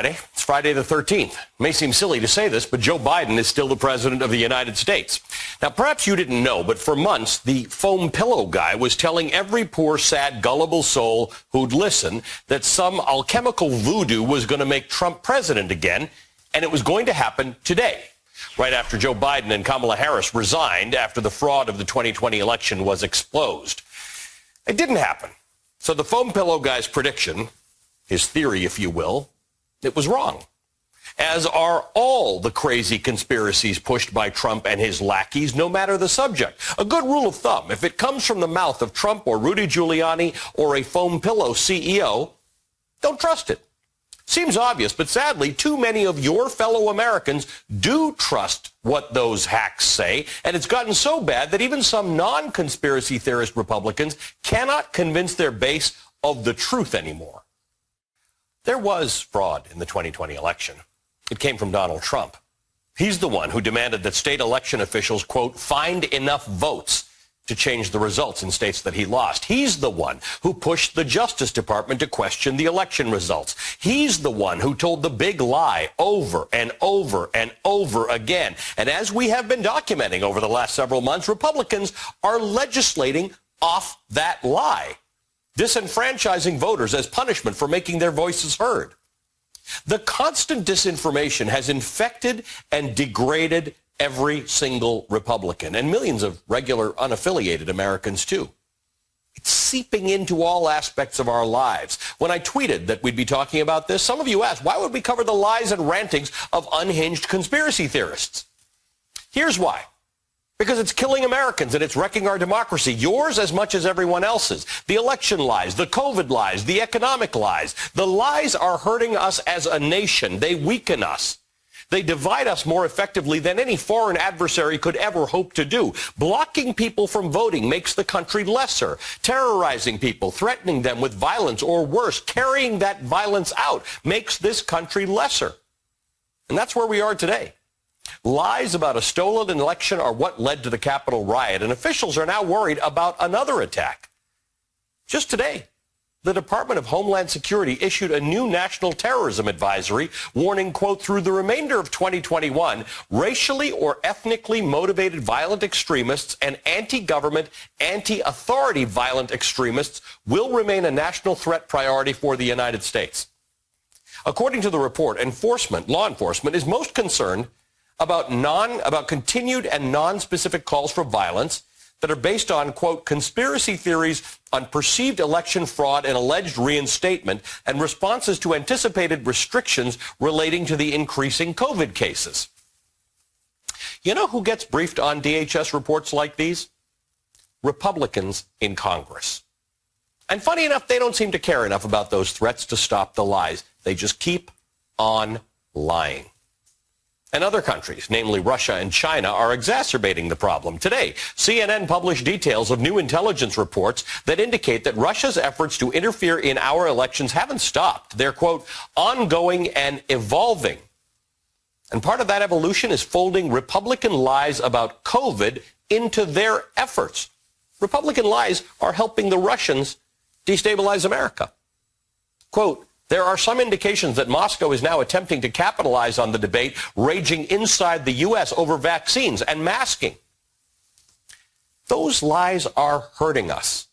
Friday. It's Friday the 13th. It may seem silly to say this, but Joe Biden is still the president of the United States. Now, perhaps you didn't know, but for months, the foam pillow guy was telling every poor, sad, gullible soul who'd listen that some alchemical voodoo was going to make Trump president again, and it was going to happen today, right after Joe Biden and Kamala Harris resigned after the fraud of the 2020 election was exposed. It didn't happen. So the foam pillow guy's prediction, his theory, if you will, it was wrong, as are all the crazy conspiracies pushed by Trump and his lackeys, no matter the subject. A good rule of thumb, if it comes from the mouth of Trump or Rudy Giuliani or a foam pillow CEO, don't trust it. Seems obvious, but sadly, too many of your fellow Americans do trust what those hacks say, and it's gotten so bad that even some non-conspiracy theorist Republicans cannot convince their base of the truth anymore. There was fraud in the 2020 election. It came from Donald Trump. He's the one who demanded that state election officials, quote, find enough votes to change the results in states that he lost. He's the one who pushed the Justice Department to question the election results. He's the one who told the big lie over and over and over again. And as we have been documenting over the last several months, Republicans are legislating off that lie, disenfranchising voters as punishment for making their voices heard. The constant disinformation has infected and degraded every single Republican, and millions of regular unaffiliated Americans too. It's seeping into all aspects of our lives. When I tweeted that we'd be talking about this, some of you asked, why would we cover the lies and rantings of unhinged conspiracy theorists? Here's why. Because it's killing Americans and it's wrecking our democracy, yours as much as everyone else's. The election lies, the COVID lies, the economic lies. The lies are hurting us as a nation. They weaken us. They divide us more effectively than any foreign adversary could ever hope to do. Blocking people from voting makes the country lesser. Terrorizing people, threatening them with violence, or worse, carrying that violence out, makes this country lesser. And that's where we are today. Lies about a stolen election are what led to the Capitol riot, and officials are now worried about another attack. Just today, the Department of Homeland Security issued a new national terrorism advisory warning, quote, through the remainder of 2021, racially or ethnically motivated violent extremists and anti-government, anti-authority violent extremists will remain a national threat priority for the United States. According to the report, law enforcement is most concerned about continued and non-specific calls for violence that are based on, quote, conspiracy theories on perceived election fraud and alleged reinstatement and responses to anticipated restrictions relating to the increasing COVID cases. You know who gets briefed on DHS reports like these? Republicans in Congress. And funny enough, they don't seem to care enough about those threats to stop the lies. They just keep on lying. And other countries, namely Russia and China, are exacerbating the problem. Today, CNN published details of new intelligence reports that indicate that Russia's efforts to interfere in our elections haven't stopped. They're, quote, ongoing and evolving. And part of that evolution is folding Republican lies about COVID into their efforts. Republican lies are helping the Russians destabilize America. Quote, there are some indications that Moscow is now attempting to capitalize on the debate raging inside the U.S. over vaccines and masking. Those lies are hurting us.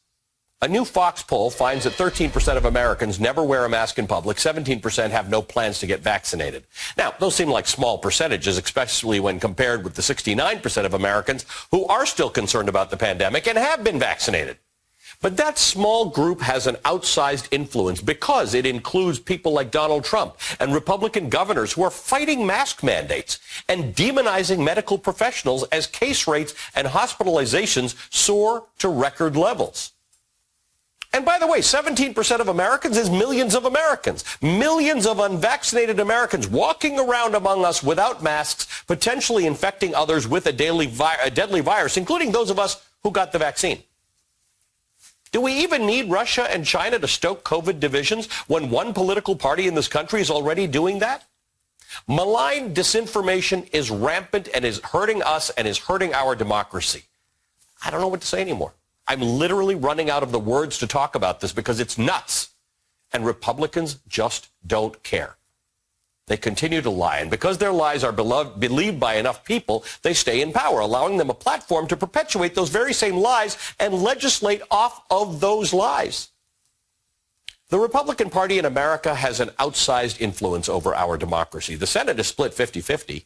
A new Fox poll finds that 13% of Americans never wear a mask in public. 17% have no plans to get vaccinated. Now, those seem like small percentages, especially when compared with the 69% of Americans who are still concerned about the pandemic and have been vaccinated. But that small group has an outsized influence because it includes people like Donald Trump and Republican governors who are fighting mask mandates and demonizing medical professionals as case rates and hospitalizations soar to record levels. And by the way, 17% of Americans is millions of Americans. Millions of unvaccinated Americans walking around among us without masks, potentially infecting others with a deadly virus, including those of us who got the vaccine. Do we even need Russia and China to stoke COVID divisions when one political party in this country is already doing that? Malign disinformation is rampant and is hurting us and is hurting our democracy. I don't know what to say anymore. I'm literally running out of the words to talk about this because it's nuts. And Republicans just don't care. They continue to lie, and because their lies are believed by enough people, they stay in power, allowing them a platform to perpetuate those very same lies and legislate off of those lies. The Republican Party in America has an outsized influence over our democracy. The Senate is split 50-50,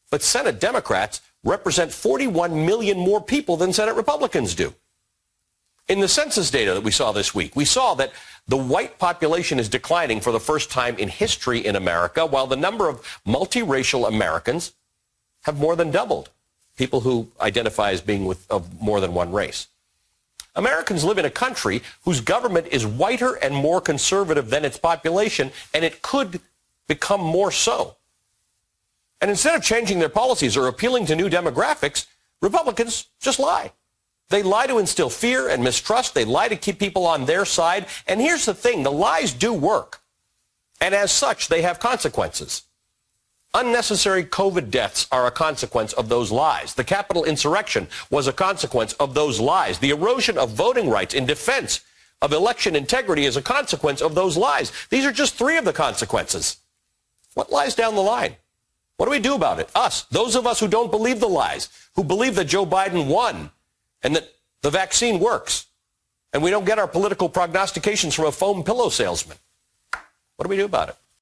but Senate Democrats represent 41 million more people than Senate Republicans do. In the census data that we saw this week, we saw that the white population is declining for the first time in history in America, while the number of multiracial Americans have more than doubled, people who identify as being of more than one race. Americans live in a country whose government is whiter and more conservative than its population, and it could become more so. And instead of changing their policies or appealing to new demographics, Republicans just lie. They lie to instill fear and mistrust. They lie to keep people on their side. And here's the thing, the lies do work. And as such, they have consequences. Unnecessary COVID deaths are a consequence of those lies. The Capitol insurrection was a consequence of those lies. The erosion of voting rights in defense of election integrity is a consequence of those lies. These are just three of the consequences. What lies down the line? What do we do about it? Us, those of us who don't believe the lies, who believe that Joe Biden won and that the vaccine works, and we don't get our political prognostications from a foam pillow salesman. What do we do about it?